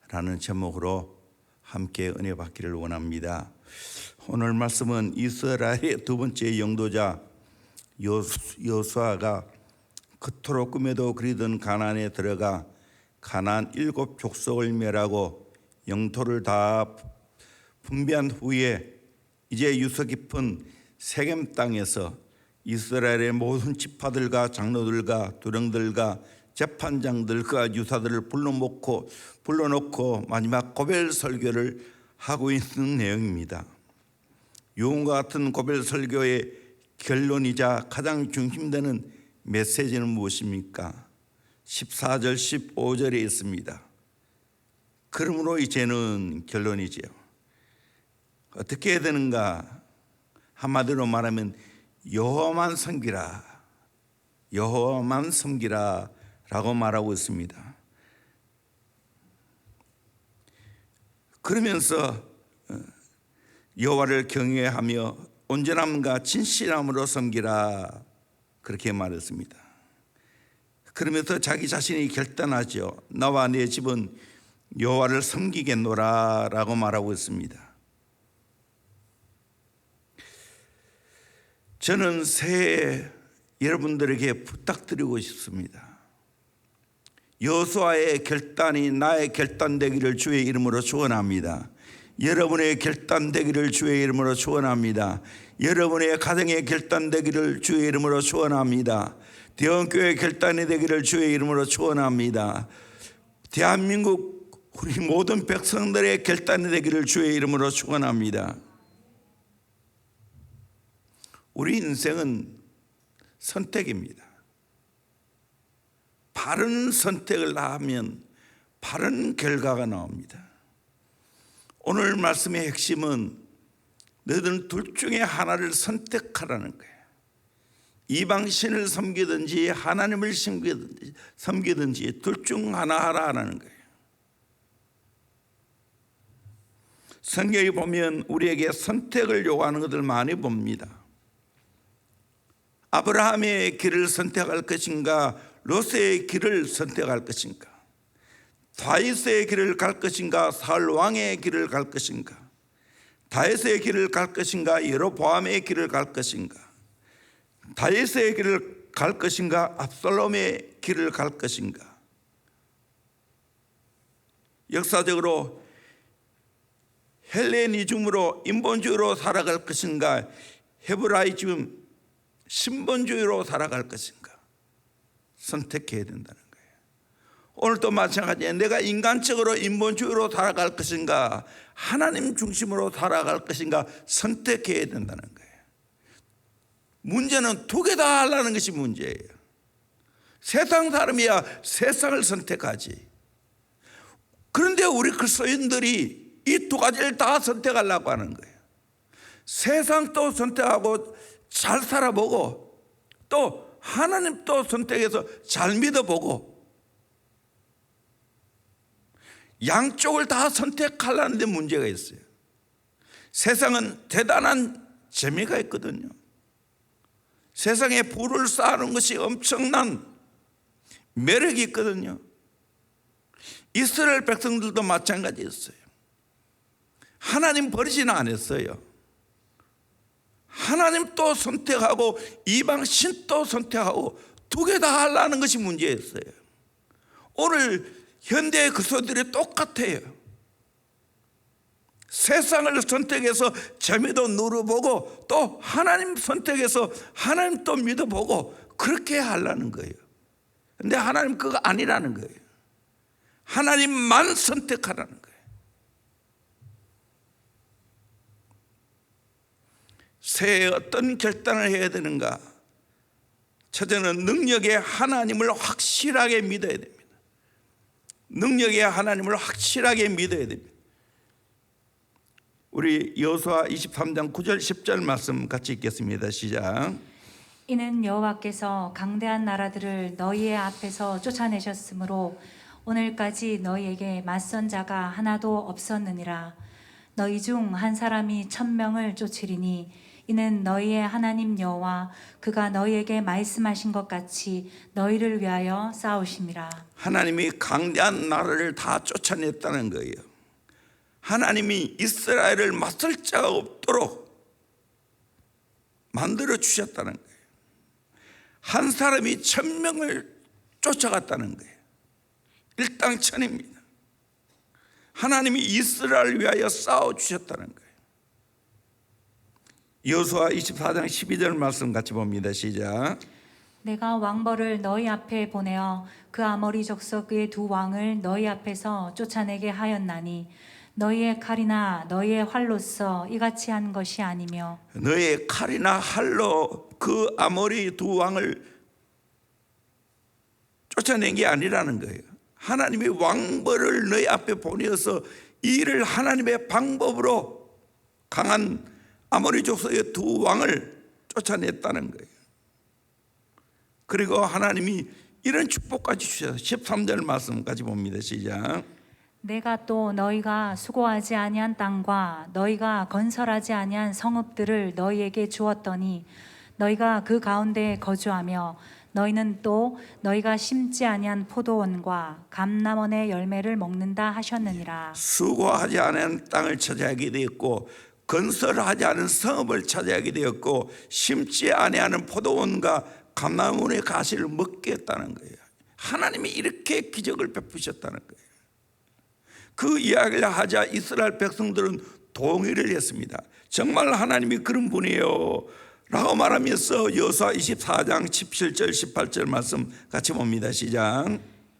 라는 제목으로 함께 은혜 받기를 원합니다. 오늘 말씀은 이스라엘의 두 번째 영도자 여호수아가 그토록 꿈에도 그리던 가나안에 들어가 가나안 7족속을 멸하고 영토를 다 분배한 후에 이제 유서 깊은 세겜 땅에서 이스라엘의 모든 지파들과 장로들과 두령들과 재판장들과 유사들을 불러놓고 마지막 고별 설교를 하고 있는 내용입니다. 요원과 같은 고별 설교의 결론이자 가장 중심되는 메시지는 무엇입니까? 14절 15절에 있습니다. 그러므로 이제는 결론이지요. 어떻게 해야 되는가? 한마디로 말하면 여호와만 섬기라, 여호와만 섬기라 라고 말하고 있습니다. 그러면서 여호와를 경외하며 온전함과 진실함으로 섬기라 그렇게 말했습니다. 그러면서 자기 자신이 결단하죠. 나와 내 집은 여호와를 섬기겠노라 라고 말하고 있습니다. 저는 새해 여러분들에게 부탁드리고 싶습니다. 여호수아의 결단이 나의 결단 되기를 주의 이름으로 축원합니다. 여러분의 결단 되기를 주의 이름으로 축원합니다. 여러분의 가정의 결단 되기를 주의 이름으로 축원합니다. 대원교회 결단이 되기를 주의 이름으로 축원합니다. 대한민국 우리 모든 백성들의 결단이 되기를 주의 이름으로 축원합니다. 우리 인생은 선택입니다. 바른 선택을 하면 바른 결과가 나옵니다. 오늘 말씀의 핵심은 너희들은 둘 중에 하나를 선택하라는 거예요. 이방신을 섬기든지 하나님을 섬기든지 둘 중 하나 하라는 거예요. 성경에 보면 우리에게 선택을 요구하는 것들 많이 봅니다. 아브라함의 길을 선택할 것인가, 롯의 길을 선택할 것인가, 다윗의 길을 갈 것인가, 사울 왕의 길을 갈 것인가, 다윗의 길을 갈 것인가, 여로보암의 길을 갈 것인가, 다윗의 길을 갈 것인가, 압살롬의 길을 갈 것인가. 역사적으로 헬레니즘으로 인본주의로 살아갈 것인가, 헤브라이즘 신본주의로 살아갈 것인가 선택해야 된다는 거예요. 오늘도 마찬가지예요. 내가 인간적으로 인본주의로 살아갈 것인가, 하나님 중심으로 살아갈 것인가 선택해야 된다는 거예요. 문제는 두 개 다 하려는 것이 문제예요. 세상 사람이야 세상을 선택하지. 그런데 우리 그리스도인들이 이 두 가지를 다 선택하려고 하는 거예요. 세상도 선택하고 잘 살아보고 또 하나님도 선택해서 잘 믿어보고 양쪽을 다 선택하려는 데 문제가 있어요. 세상은 대단한 재미가 있거든요. 세상에 부를 쌓는 것이 엄청난 매력이 있거든요. 이스라엘 백성들도 마찬가지였어요. 하나님 버리지는 않았어요. 하나님 또 선택하고 이방 신도 선택하고 두 개 다 하려는 것이 문제였어요. 오늘 현대의 그리스도인들이 똑같아요. 세상을 선택해서 재미도 누려보고 또 하나님 선택해서 하나님 또 믿어보고 그렇게 하려는 거예요. 근데 하나님 그거 아니라는 거예요. 하나님만 선택하라는 거예요. 새해 어떤 결단을 해야 되는가? 첫째는 능력의 하나님을 확실하게 믿어야 됩니다. 능력의 하나님을 확실하게 믿어야 됩니다. 우리 여호수아 23장 9절 10절 말씀 같이 읽겠습니다. 시작. 이는 여호와께서 강대한 나라들을 너희의 앞에서 쫓아내셨으므로 오늘까지 너희에게 맞선 자가 하나도 없었느니라. 너희 중 한 사람이 1000명을 쫓으리니 이는 너희의 하나님 여호와 그가 너희에게 말씀하신 것 같이 너희를 위하여 싸우심이라. 하나님이 강대한 나라를 다 쫓아냈다는 거예요. 하나님이 이스라엘을 맞설 자가 없도록 만들어 주셨다는 거예요. 한 사람이 1000명을 쫓아갔다는 거예요. 일당천입니다. 하나님이 이스라엘을 위하여 싸워주셨다는 거예요. 여호수아 24장 12절 말씀 같이 봅니다. 시작. 내가 왕벌을 너희 앞에 보내어 그 아모리 족속의 두 왕을 너희 앞에서 쫓아내게 하였나니 너희의 칼이나 너희의 활로써 이같이 한 것이 아니며 너의 칼이나 활로 그 아모리 두 왕을 쫓아낸 게 아니라는 거예요. 하나님이 왕벌을 너희 앞에 보내어서 이 일을 하나님의 방법으로 강한 아모리 족속의 두 왕을 쫓아냈다는 거예요. 그리고 하나님이 이런 축복까지 주셔서 13절 말씀까지 봅니다. 시작. 내가 또 너희가 수고하지 아니한 땅과 너희가 건설하지 아니한 성읍들을 너희에게 주었더니 너희가 그 가운데에 거주하며 너희는 또 너희가 심지 아니한 포도원과 감람원의 열매를 먹는다 하셨느니라. 수고하지 않은 땅을 차지하게 되었고 건설하지 않은 성읍을 차지하게 되었고 심지 아니하는 포도원과 감람원의 가시를 먹게 했다는 거예요. 하나님이 이렇게 기적을 베푸셨다는 거예요. 그 이야기를 하자 이스라엘 백성들은 동의를 했습니다. 정말 하나님이 그런 분이에요 라고 말하면서 여호수아 24장 17절 18절 말씀 같이 봅니다. 시작.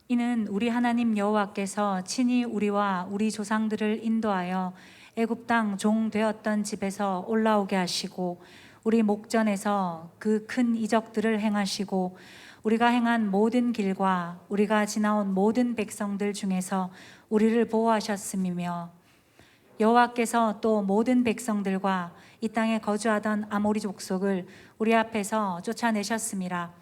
이는 우리 하나님 여호와께서 친히 우리와 우리 조상들을 인도하여 애굽 땅 종 되었던 집에서 올라오게 하시고 우리 목전에서 그 큰 이적들을 행하시고 우리가 행한 모든 길과 우리가 지나온 모든 백성들 중에서 우리를 보호하셨음이며 여호와께서 또 모든 백성들과 이 땅에 거주하던 아모리 족속을 우리 앞에서 쫓아내셨음이라.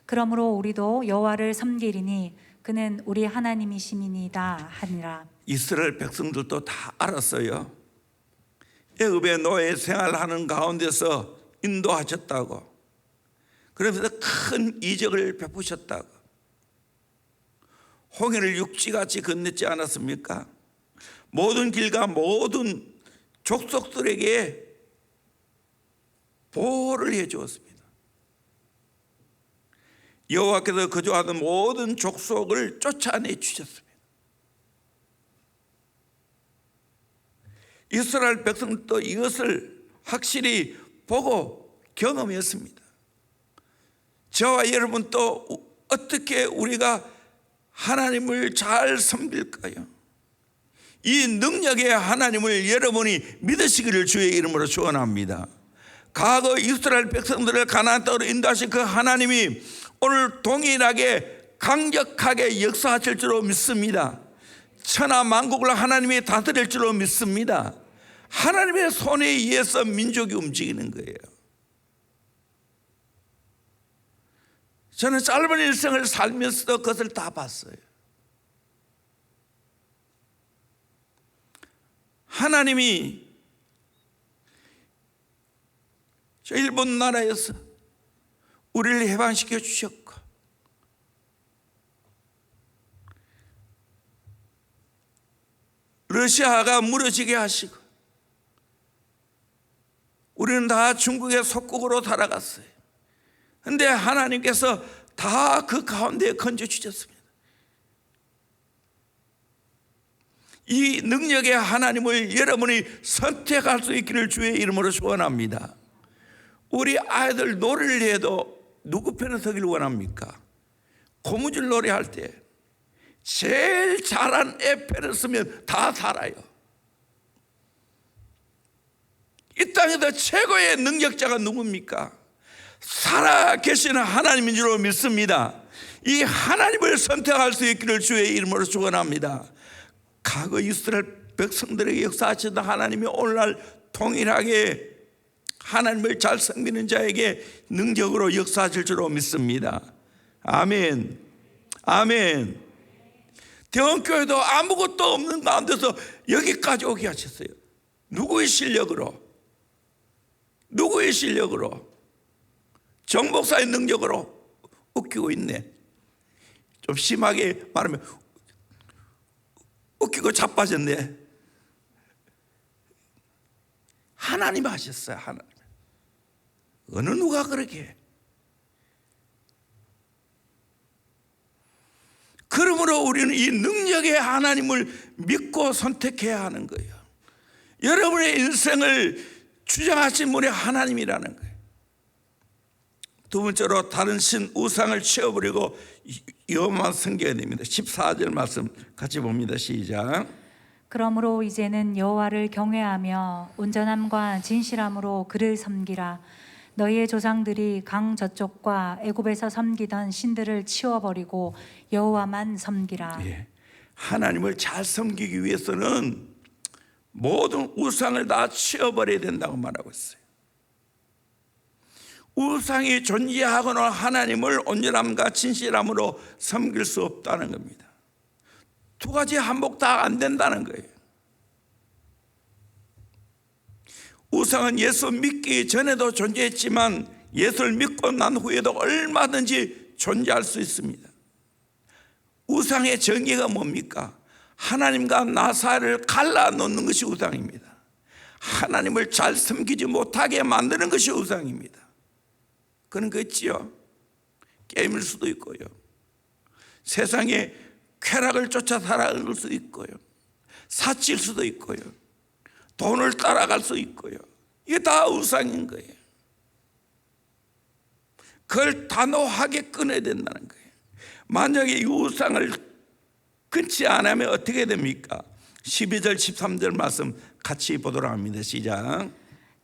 그러므로 우리도 여호와를 섬기리니 그는 우리 하나님이심이니이다 하니라. 이스라엘 백성들도 다 알았어요. 애굽의 노예 생활하는 가운데서 인도하셨다고, 그러면서 큰 이적을 베푸셨다고, 홍해를 육지같이 건넜지 않았습니까? 모든 길과 모든 족속들에게 보호를 해 주었습니다. 여호와께서 거주하던 모든 족속을 쫓아내 주셨습니다. 이스라엘 백성도 이것을 확실히 보고 경험했습니다. 저와 여러분도 어떻게 우리가 하나님을 잘 섬길까요? 이 능력의 하나님을 여러분이 믿으시기를 주의 이름으로 축원합니다. 과거 이스라엘 백성들을 가나안 땅으로 인도하신 그 하나님이 오늘 동일하게 강력하게 역사하실 줄로 믿습니다. 천하 만국을 하나님이 다스릴 줄로 믿습니다. 하나님의 손에 의해서 민족이 움직이는 거예요. 저는 짧은 일생을 살면서도 그것을 다 봤어요. 하나님이 저 일본 나라에서 우리를 해방시켜 주셨고, 러시아가 무너지게 하시고, 우리는 다 중국의 속국으로 살아갔어요. 그런데 하나님께서 다 그 가운데 건져주셨습니다. 이 능력의 하나님을 여러분이 선택할 수 있기를 주의 이름으로 축원합니다. 우리 아이들 노래를 해도 누구 편에 서기를 원합니까? 고무줄 노래할 때 제일 잘한 애 편에 서면 다 살아요. 이 땅에서 최고의 능력자가 누굽니까? 살아계시는 하나님인 줄 믿습니다. 이 하나님을 선택할 수 있기를 주의 이름으로 축원합니다. 과거 이스라엘 백성들에게 역사하시던 하나님이 오늘날 동일하게 하나님을 잘 섬기는 자에게 능력으로 역사하실 줄로 믿습니다. 아멘, 아멘. 대원교회도 아무것도 없는 가운데서 여기까지 오게 하셨어요. 누구의 실력으로? 누구의 실력으로? 정 목사의 능력으로 웃기고 있네. 좀 심하게 말하면 웃기고 자빠졌네. 하나님 하셨어요. 하나님. 어느 누가 그렇게 해? 그러므로 우리는 이 능력의 하나님을 믿고 선택해야 하는 거예요. 여러분의 인생을 주장하신 분이 하나님이라는 거예요. 두 번째로 다른 신 우상을 치워버리고 여호와만 섬겨야 됩니다. 14절 말씀 같이 봅니다. 시작. 그러므로 이제는 여호와를 경외하며 온전함과 진실함으로 그를 섬기라. 너희의 조상들이 강 저쪽과 애굽에서 섬기던 신들을 치워버리고 여호와만 섬기라. 예. 하나님을 잘 섬기기 위해서는 모든 우상을 다 치워버려야 된다고 말하고 있어요. 우상이 존재하거나 하나님을 온전함과 진실함으로 섬길 수 없다는 겁니다. 두 가지 한복 다 안 된다는 거예요. 우상은 예수 믿기 전에도 존재했지만 예수를 믿고 난 후에도 얼마든지 존재할 수 있습니다. 우상의 정의가 뭡니까? 하나님과 나 사이를 갈라놓는 것이 우상입니다. 하나님을 잘 섬기지 못하게 만드는 것이 우상입니다. 그런 거 있지요. 게임일 수도 있고요. 세상에 쾌락을 쫓아 살아갈 수도 있고요. 사칠 수도 있고요. 돈을 따라갈 수 있고요. 이게 다 우상인 거예요. 그걸 단호하게 끊어야 된다는 거예요. 만약에 이 우상을 끊지 않으면 어떻게 됩니까? 12절 13절 말씀 같이 보도록 합니다. 시작.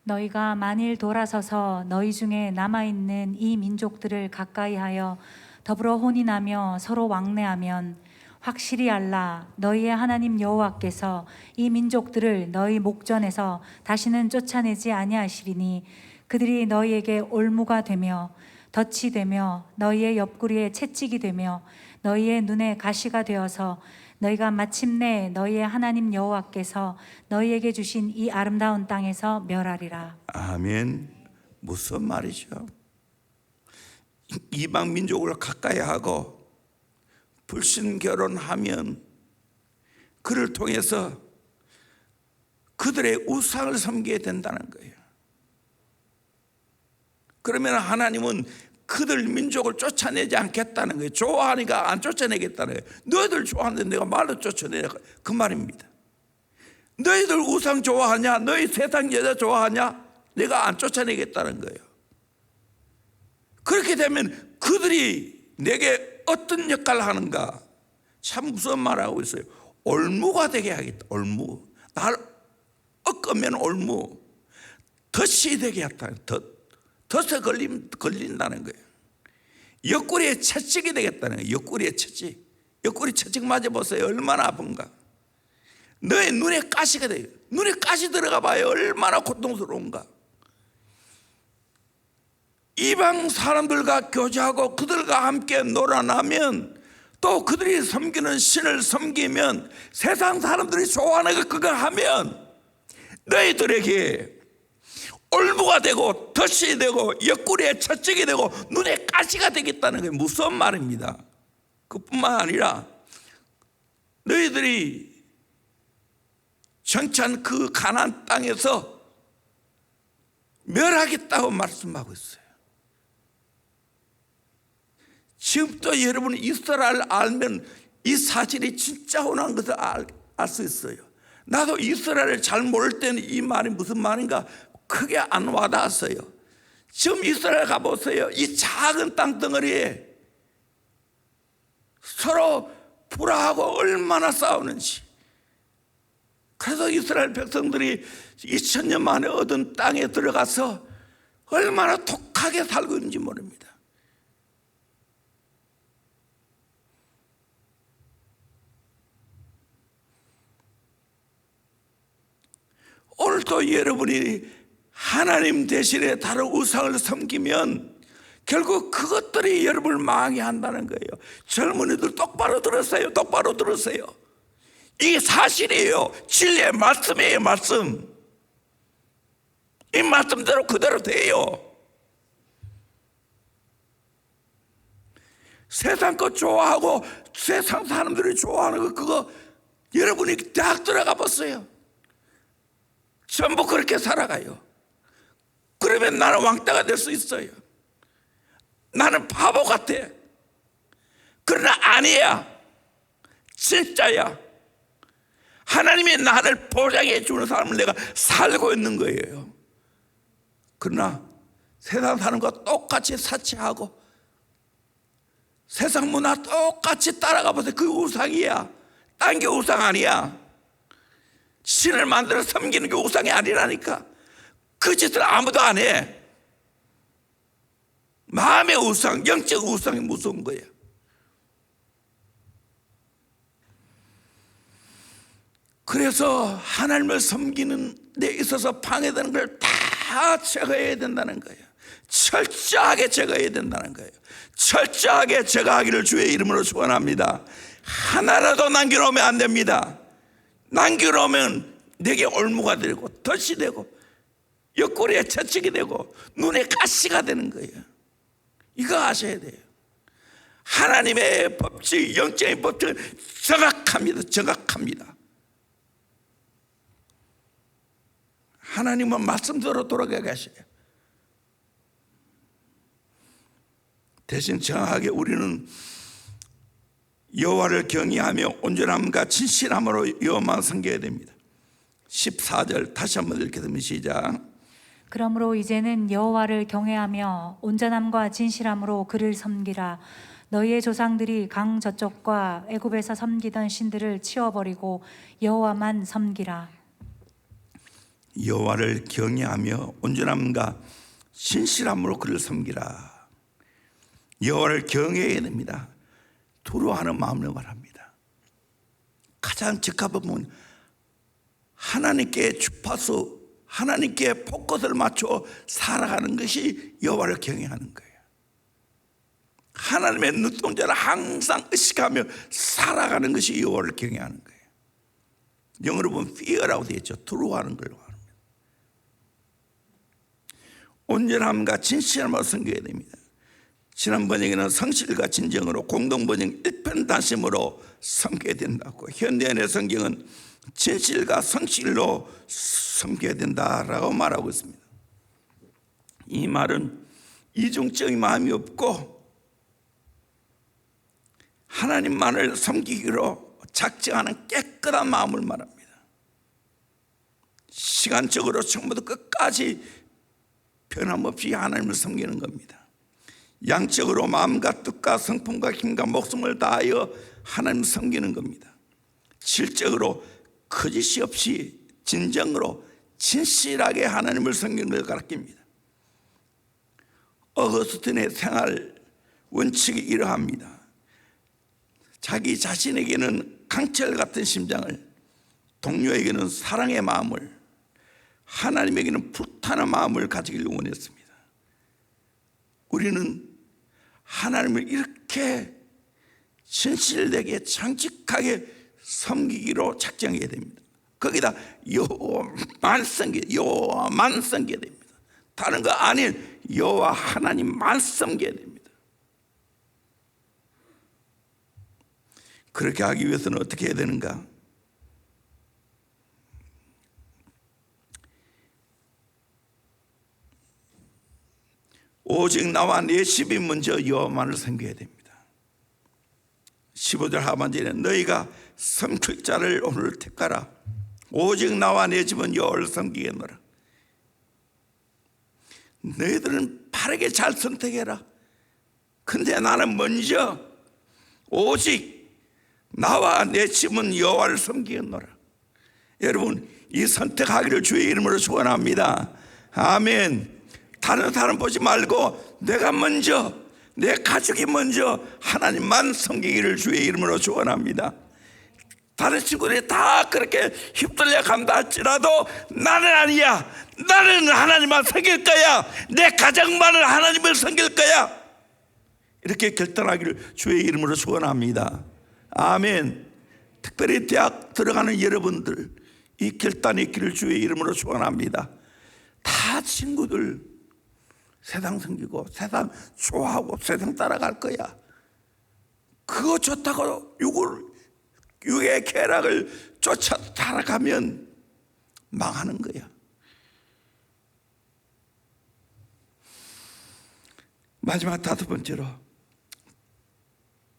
너희가 만일 돌아서서 너희 중에 남아있는 이 민족들을 가까이하여 더불어 혼인하며 서로 왕래하면 확실히 알라. 너희의 하나님 여호와께서 이 민족들을 너희 목전에서 다시는 쫓아내지 아니하시리니 그들이 너희에게 올무가 되며 덫이 되며 너희의 옆구리에 채찍이 되며 너희의 눈에 가시가 되어서 너희가 마침내 너희의 하나님 여호와께서 너희에게 주신 이 아름다운 땅에서 멸하리라. 아멘. 무슨 말이죠? 이방 민족을 가까이 하고 불신 결혼하면 그를 통해서 그들의 우상을 섬겨야 된다는 거예요. 그러면 하나님은 그들 민족을 쫓아내지 않겠다는 거예요. 좋아하니까 안 쫓아내겠다는 거예요. 너희들 좋아하는데 내가 말로 쫓아내라 그 말입니다. 너희들 우상 좋아하냐? 너희 세상 여자 좋아하냐? 내가 안 쫓아내겠다는 거예요. 그렇게 되면 그들이 내게 어떤 역할을 하는가? 참 무서운 말을 하고 있어요. 올무가 되게 하겠다. 올무. 날 꺾으면 올무. 덫이 되게 했다. 덫에 걸린다는 거예요. 옆구리에 채찍이 되겠다는 거예요. 옆구리에 채찍. 옆구리 채찍 맞아보세요. 얼마나 아픈가. 너의 눈에 가시가 돼요. 눈에 가시 들어가 봐요. 얼마나 고통스러운가. 이방 사람들과 교제하고 그들과 함께 놀아나면 또 그들이 섬기는 신을 섬기면 세상 사람들이 좋아하는 거 그걸 하면 너희들에게 올무가 되고 덫이 되고 옆구리에 채찍이 되고 눈에 가시가 되겠다는 게 무서운 말입니다. 그뿐만 아니라 너희들이 정찬 그 가나안 땅에서 멸하겠다고 말씀하고 있어요. 지금도 여러분이 이스라엘 알면 이 사실이 진짜 혼한 것을 알 수 있어요. 나도 이스라엘을 잘 모를 때는 이 말이 무슨 말인가 크게 안 와닿았어요. 지금 이스라엘 가보세요. 이 작은 땅덩어리에 서로 불화하고 얼마나 싸우는지. 그래서 이스라엘 백성들이 2000년 만에 얻은 땅에 들어가서 얼마나 독하게 살고 있는지 모릅니다. 오늘도 여러분이 하나님 대신에 다른 우상을 섬기면 결국 그것들이 여러분을 망하게 한다는 거예요. 젊은이들 똑바로 들으세요. 똑바로 들으세요. 이게 사실이에요. 진리의 말씀이에요. 말씀. 이 말씀대로 그대로 돼요. 세상 거 좋아하고 세상 사람들이 좋아하는 거, 그거 여러분이 대학 들어가 보세요. 전부 그렇게 살아가요. 그러면 나는 왕따가 될 수 있어요. 나는 바보 같아. 그러나 아니야. 진짜야. 하나님이 나를 보장해 주는 삶을 내가 살고 있는 거예요. 그러나 세상 사는 거 똑같이 사치하고 세상 문화 똑같이 따라가 보세요. 그 우상이야. 딴 게 우상 아니야. 신을 만들어 섬기는 게 우상이 아니라니까. 그 짓을 아무도 안 해. 마음의 우상, 영적 우상이 무서운 거야. 그래서 하나님을 섬기는 데 있어서 방해되는 걸 다 제거해야 된다는 거예요. 철저하게 제거해야 된다는 거예요. 철저하게 제거하기를 주의 이름으로 축원합니다. 하나라도 남겨놓으면 안 됩니다. 남겨놓으면 내게 올무가 되고 덫이 되고 옆구리에 채찍이 되고 눈에 가시가 되는 거예요. 이거 아셔야 돼요. 하나님의 법칙, 영적인 법칙은 정확합니다. 정확합니다. 하나님은 말씀대로 돌아가게 하셔요. 대신 정확하게 우리는 여호와를 경외하며 온전함과 진실함으로 여호와만 섬겨야 됩니다. 14절 다시 한번 읽겠습니다. 시작. 그러므로 이제는 여호와를 경외하며 온전함과 진실함으로 그를 섬기라. 너희의 조상들이 강 저쪽과 애굽에서 섬기던 신들을 치워버리고 여호와만 섬기라. 여호와를 경외하며 온전함과 진실함으로 그를 섬기라. 여호와를 경외해야 됩니다. 두려워하는 마음을 말합니다. 가장 적합한 부분, 하나님께 주파수, 하나님께 포커스를 맞춰 살아가는 것이 여호와를 경외하는 거예요. 하나님의 눈동자를 항상 의식하며 살아가는 것이 여호와를 경외하는 거예요. 영어로 보면 fear라고 되어 있죠. 두려워하는 걸 말합니다. 온전함과 진실함으로 섬겨야 됩니다. 지난 번역에는 성실과 진정으로, 공동 번역 일편단심으로 섬겨야 된다고, 현대인의 성경은 진실과 성실로 섬겨야 된다라고 말하고 있습니다. 이 말은 이중적인 마음이 없고 하나님만을 섬기기로 작정하는 깨끗한 마음을 말합니다. 시간적으로 처음부터 끝까지 변함없이 하나님을 섬기는 겁니다. 양적으로 마음과 뜻과 성품과 힘과 목숨을 다하여 하나님을 섬기는 겁니다. 질적으로 거짓이 없이 진정으로 진실하게 하나님을 섬기는 걸 가르칩니다. 어거스틴의 생활 원칙이 이러합니다. 자기 자신에게는 강철 같은 심장을, 동료에게는 사랑의 마음을, 하나님에게는 불타는 마음을 가지기를 원했습니다. 우리는 하나님을 이렇게 진실되게 정직하게 섬기기로 작정해야 됩니다. 거기다 여호와만 섬겨야 됩니다. 다른 거 아닌 여호와 하나님만 섬겨야 됩니다. 그렇게 하기 위해서는 어떻게 해야 되는가? 오직 나와 내 집이 먼저 여호와만을 섬겨야 됩니다. 15절 하반절에 너희가 섬길 자를 오늘 택하라. 오직 나와 내 집은 여호와를 섬기겠노라. 너희들은 바르게 잘 선택해라. 근데 나는 먼저 오직 나와 내 집은 여호와를 섬기겠노라. 여러분, 이 선택하기를 주의 이름으로 축원합니다. 아멘. 다른 사람 보지 말고 내가 먼저, 내 가족이 먼저 하나님만 섬기기를 주의 이름으로 축원합니다. 다른 친구들이 다 그렇게 휩쓸려 간다 할지라도 나는 아니야. 나는 하나님만 섬길 거야. 내 가정만을 하나님을 섬길 거야. 이렇게 결단하기를 주의 이름으로 축원합니다. 아멘. 특별히 대학 들어가는 여러분들, 이 결단이 있기를 주의 이름으로 축원합니다. 다 친구들 세상 섬기고 세상 좋아하고 세상 따라갈 거야. 그거 좋다고 육의 쾌락을 쫓아 따라가면 망하는 거야. 마지막 다섯 번째로,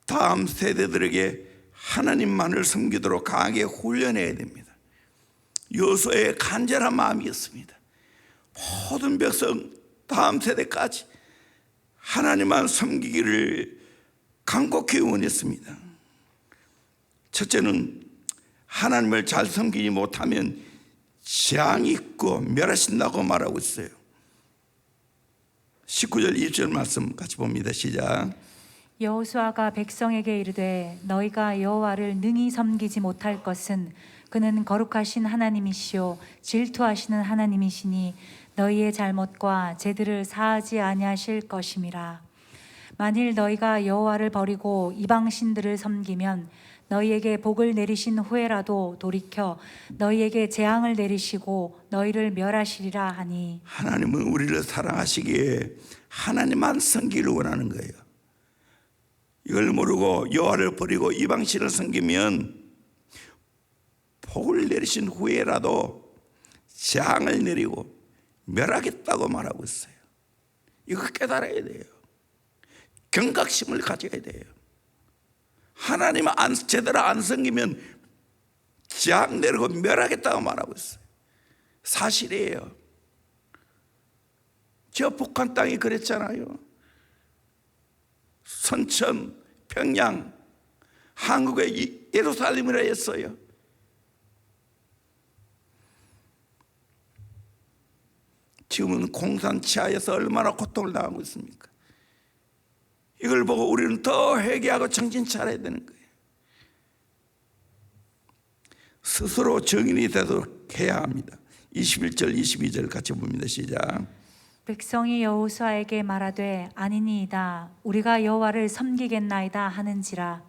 다음 세대들에게 하나님만을 섬기도록 강하게 훈련해야 됩니다. 여호수아의 간절한 마음이었습니다. 모든 백성 다음 세대까지 하나님만 섬기기를 간곡히 원했습니다. 첫째는 하나님을 잘 섬기지 못하면 재앙이 있고 멸하신다고 말하고 있어요. 19절 20절 말씀 같이 봅니다. 시작. 여호수아가 백성에게 이르되 너희가 여호와를 능히 섬기지 못할 것은 그는 거룩하신 하나님이시오 질투하시는 하나님이시니 너희의 잘못과 죄들을 사하지 아니하실 것임이라. 만일 너희가 여호와를 버리고 이방 신들을 섬기면 너희에게 복을 내리신 후에라도 돌이켜 너희에게 재앙을 내리시고 너희를 멸하시리라 하니. 하나님은 우리를 사랑하시기에 하나님만 섬기기를 원하는 거예요. 이걸 모르고 여호와를 버리고 이방신을 섬기면 복을 내리신 후에라도 재앙을 내리고 멸하겠다고 말하고 있어요. 이거 깨달아야 돼요. 경각심을 가져야 돼요. 하나님 제대로 안 섬기면 재앙 내리고 멸하겠다고 말하고 있어요. 사실이에요. 저 북한 땅이 그랬잖아요. 선천, 평양, 한국의 예루살렘이라 했어요. 지금은 공산 치하에서 얼마나 고통을 당하고 있습니까? 이걸 보고 우리는 더 회개하고 정신 차려야 되는 거예요. 스스로 정인이 되도록 해야 합니다. 21절 22절 같이 봅니다. 시작. 백성이 여호수아에게 말하되 아니니이다 우리가 여호와를 섬기겠나이다 하는지라.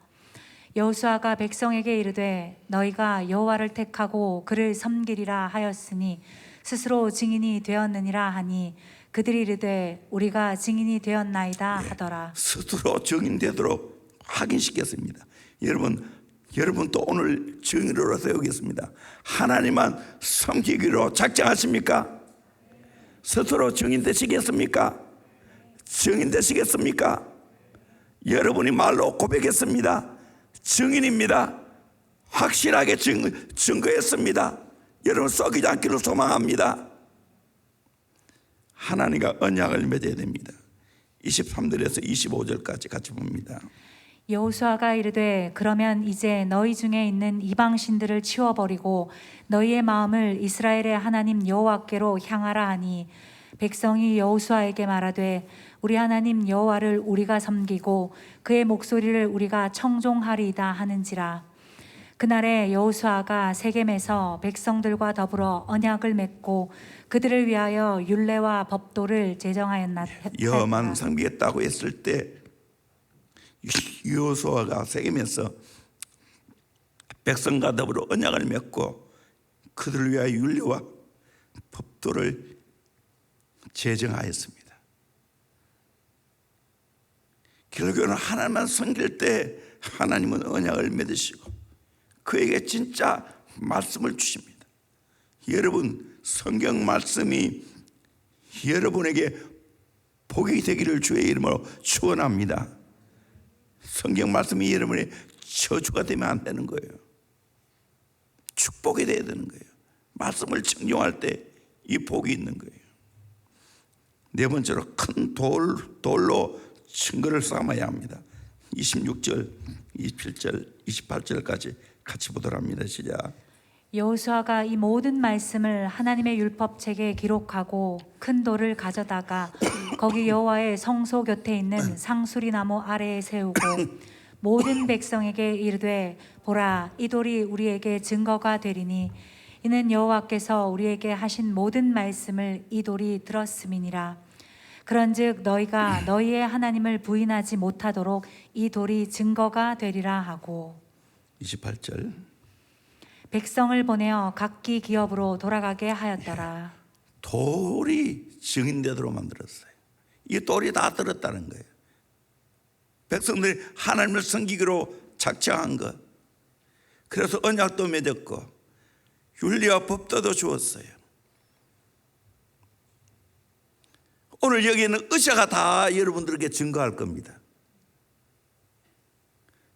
여호수아가 백성에게 이르되 너희가 여호와를 택하고 그를 섬기리라 하였으니 스스로 증인이 되었느니라 하니 그들이 이르되 우리가 증인이 되었나이다 하더라. 스스로 증인되도록 확인시켰습니다. 여러분 또 오늘 증인으로 세우겠습니다. 하나님만 섬기기로 작정하십니까? 스스로 증인 되시겠습니까? 증인 되시겠습니까? 여러분이 말로 고백했습니다. 증인입니다. 확실하게 증거했습니다. 여러분 썩이지 않기를 소망합니다. 하나님과 언약을 맺어야 됩니다. 23절에서 25절까지 같이 봅니다. 여호수아가 이르되 그러면 이제 너희 중에 있는 이방 신들을 치워버리고 너희의 마음을 이스라엘의 하나님 여호와께로 향하라 하니 백성이 여호수아에게 말하되 우리 하나님 여호와를 우리가 섬기고 그의 목소리를 우리가 청종하리이다 하는지라. 그날에 여호수아가 세겜에서 백성들과 더불어 언약을 맺고 그들을 위하여 율례와 법도를 제정하였나. 여호와만 섬기겠다고 했을 때 여호수아가 세겜에서 백성과 더불어 언약을 맺고 그들을 위하여 율례와 법도를 제정하였습니다. 결국에는 하나님만 섬길 때 하나님은 언약을 맺으시고 그에게 진짜 말씀을 주십니다. 여러분 성경 말씀이 여러분에게 복이 되기를 주의 이름으로 축원합니다. 성경 말씀이 여러분의 저주가 되면 안 되는 거예요. 축복이 되어야 되는 거예요. 말씀을 청종할 때 이 복이 있는 거예요. 네 번째로 큰 돌로 증거를 삼아야 합니다. 26절, 27절, 28절까지 같이 보도록 합니다. 시작. 여호수아가 이 모든 말씀을 하나님의 율법책에 기록하고 큰 돌을 가져다가 거기 여호와의 성소 곁에 있는 상수리 나무 아래에 세우고 모든 백성에게 이르되 보라 이 돌이 우리에게 증거가 되리니 이는 여호와께서 우리에게 하신 모든 말씀을 이 돌이 들었음이니라. 그런즉 너희가 너희의 하나님을 부인하지 못하도록 이 돌이 증거가 되리라 하고 28절. 백성을 보내어 각기 기업으로 돌아가게 하였더라. 돌이 증인되도록 만들었어요. 이 돌이 다 들었다는 거예요. 백성들이 하나님을 섬기기로 작정한 것. 그래서 언약도 맺었고 윤리와 법도도 주었어요. 오늘 여기에는 의사가 다 여러분들에게 증거할 겁니다.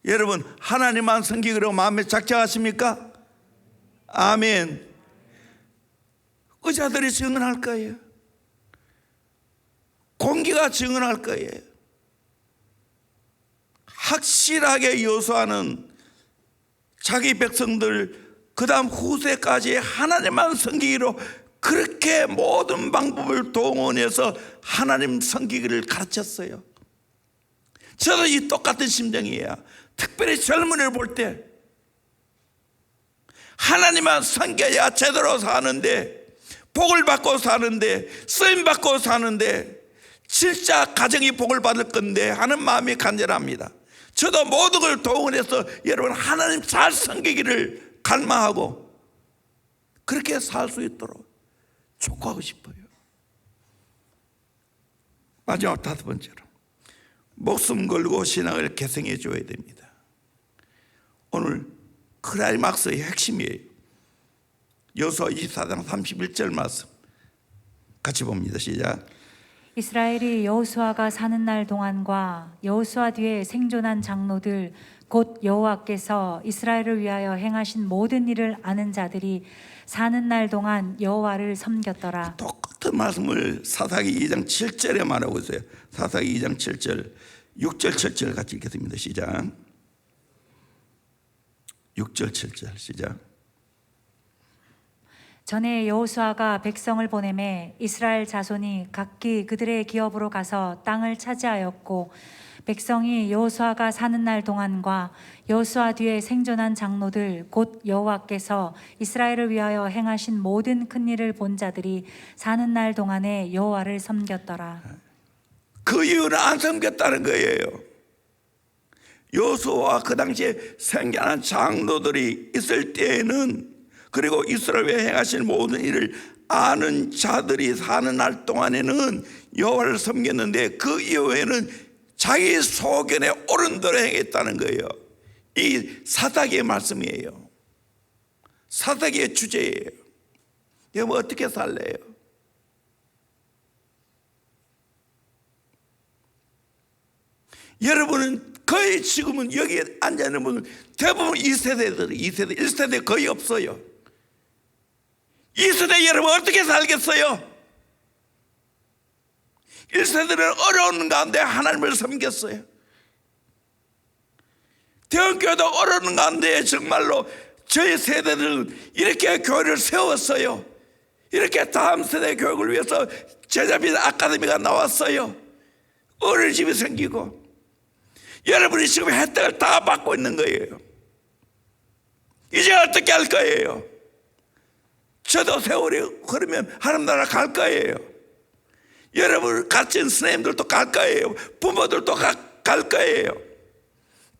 여러분, 하나님만 섬기기로 마음에 작정하십니까? 아멘. 의사들이 증언할 거예요. 공기가 증언할 거예요. 확실하게 여호수아는 자기 백성들 그 다음 후세까지 하나님만 섬기기로 그렇게 모든 방법을 동원해서 하나님 섬기기를 가르쳤어요. 저도 이 똑같은 심정이에요. 특별히 젊은이를 볼 때 하나님만 섬겨야 제대로 사는데, 복을 받고 사는데, 쓰임 받고 사는데, 진짜 가정이 복을 받을 건데 하는 마음이 간절합니다. 저도 모든 걸 동원해서 여러분 하나님 잘 섬기기를 갈망하고 그렇게 살 수 있도록 촉구하고 싶어요. 마지막 5번째로, 목숨 걸고 신앙을 계승해 줘야 됩니다. 오늘 클라이막스의 핵심이에요. 여호수아 24장 31절 말씀 같이 봅니다. 시작. 이스라엘이 여호수아가 사는 날 동안과 여호수아 뒤에 생존한 장로들 곧 여호와께서 이스라엘을 위하여 행하신 모든 일을 아는 자들이 사는 날 동안 여호와를 섬겼더라. 똑같은 말씀을 사사기 2장 7절에 말하고 있어요. 사사기 2장 7절, 6절 7절 같이 읽겠습니다. 시작. 6절 7절 시작. 전에 여호수아가 백성을 보내매 이스라엘 자손이 각기 그들의 기업으로 가서 땅을 차지하였고, 백성이 여호수아가 사는 날 동안과 여호수아 뒤에 생존한 장로들 곧 여호와께서 이스라엘을 위하여 행하신 모든 큰 일을 본 자들이 사는 날 동안에 여호와를 섬겼더라. 그 이유는 안 섬겼다는 거예요. 여호수아와 그 당시에 생겨난 장로들이 있을 때에는, 그리고 이스라엘에 행하신 모든 일을 아는 자들이 사는 날 동안에는 여호와를 섬겼는데, 그 이후에는 자기 소견에 옳은 대로 행했다는 거예요. 이 사사기의 말씀이에요. 사사기의 주제예요. 여러분 어떻게 살래요? 여러분은 거의 지금은 여기에 앉아있는 분은 대부분 2세대들이 2세대, 1세대 거의 없어요. 2세대 여러분 어떻게 살겠어요? 1세대는 어려운 가운데 하나님을 섬겼어요. 대형교회도 어려운 가운데 정말로 저희 세대들은 이렇게 교회를 세웠어요. 이렇게 다음 세대 교육을 위해서 제자빈 아카데미가 나왔어요. 어린이집이 생기고 여러분이 지금 혜택을 다 받고 있는 거예요. 이제 어떻게 할 거예요? 저도 세월이 흐르면 하나님 나라 갈 거예요. 여러분을 가르친 선생님들도 갈 거예요. 부모들도 갈 거예요.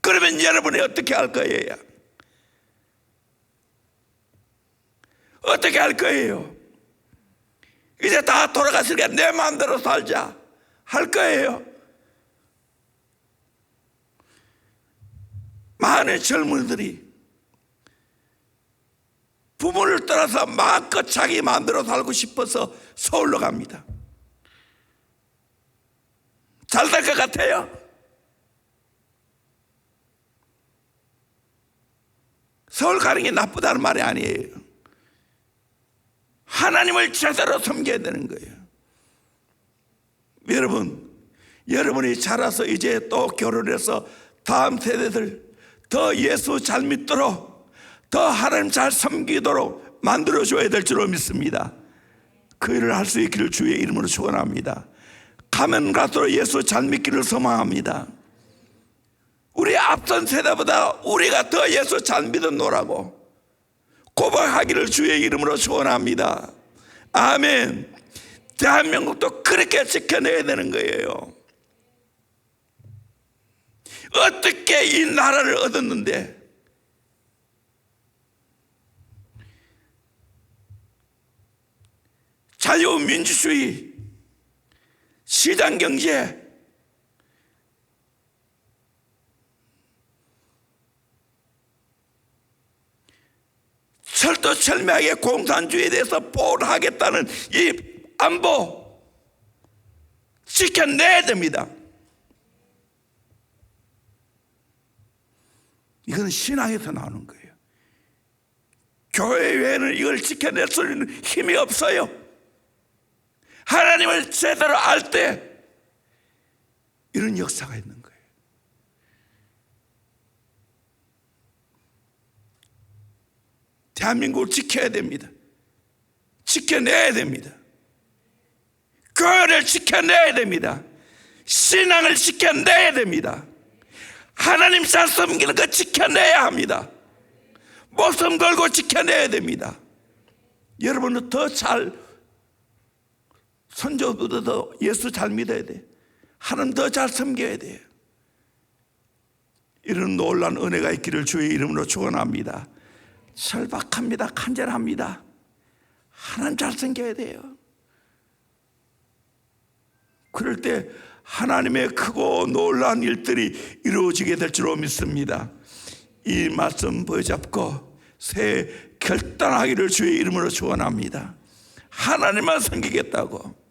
그러면 여러분이 어떻게 할 거예요? 어떻게 할 거예요? 이제 다 돌아갔으니까 내 마음대로 살자 할 거예요. 많은 젊은이들이 부모를 떠나서 마음껏 자기 마음대로 살고 싶어서 서울로 갑니다. 잘 될 것 같아요? 서울 가는 게 나쁘다는 말이 아니에요. 하나님을 제대로 섬겨야 되는 거예요. 여러분이 자라서 이제 또 결혼해서 다음 세대들 더 예수 잘 믿도록, 더 하나님 잘 섬기도록 만들어줘야 될 줄로 믿습니다. 그 일을 할 수 있기를 주의 이름으로 축원합니다. 가면 갈수록 예수 잘 믿기를 소망합니다. 우리 앞선 세대보다 우리가 더 예수 잘 믿었노라고 고백하기를 주의 이름으로 축원합니다. 아멘. 대한민국도 그렇게 지켜내야 되는 거예요. 어떻게 이 나라를 얻었는데 자유민주주의, 시장경제, 철두철미하게 공산주의에 대해서 보호하겠다는 이 안보 지켜내야 됩니다. 이건 신앙에서 나오는 거예요. 교회 외에는 이걸 지켜낼 수 있는 힘이 없어요. 하나님을 제대로 알 때 이런 역사가 있는 거예요. 대한민국을 지켜야 됩니다. 지켜내야 됩니다. 교회를 지켜내야 됩니다. 신앙을 지켜내야 됩니다. 하나님 잘 섬기는 거 지켜내야 합니다. 목숨 걸고 지켜내야 됩니다. 여러분은 더 잘, 선조보다 더 예수 잘 믿어야 돼요. 하나님 더 잘 섬겨야 돼요. 이런 놀라운 은혜가 있기를 주의 이름으로 축원합니다. 절박합니다. 간절합니다. 하나님 잘 섬겨야 돼요. 그럴 때 하나님의 크고 놀라운 일들이 이루어지게 될 줄로 믿습니다. 이 말씀 붙잡고 새해 결단하기를 주의 이름으로 축원합니다. 하나님만 섬기겠다고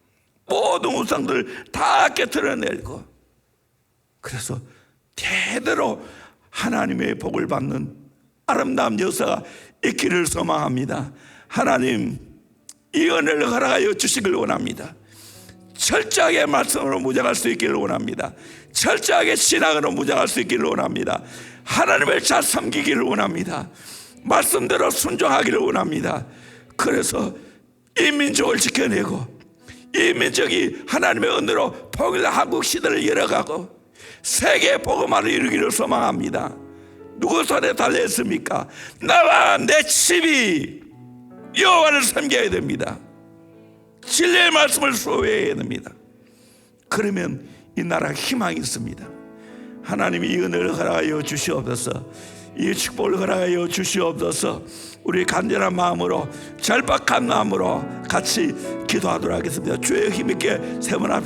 모든 우상들을 다 깨트려내고, 그래서 대대로 하나님의 복을 받는 아름다운 역사가 있기를 소망합니다. 하나님, 이 은혜를 허락하여 주시길 원합니다. 철저하게 말씀으로 무장할 수 있기를 원합니다. 철저하게 신앙으로 무장할 수 있기를 원합니다. 하나님을 잘 섬기기를 원합니다. 말씀대로 순종하기를 원합니다. 그래서 이 민족을 지켜내고 이 민족이 하나님의 은혜로 통일된 한국 시대를 열어가고 세계 복음화를 이루기를 소망합니다. 누구 손에 달려있습니까? 나와 내 집이 여호와를 섬겨야 됩니다. 진리의 말씀을 소유해야 됩니다. 그러면 이 나라가 희망이 있습니다. 하나님이 이 은혜를 허락하여 주시옵소서. 이 축복을 허락하여 주시옵소서. 우리 간절한 마음으로, 절박한 마음으로 같이 기도하도록 하겠습니다. 주의 힘있게 세번합시다.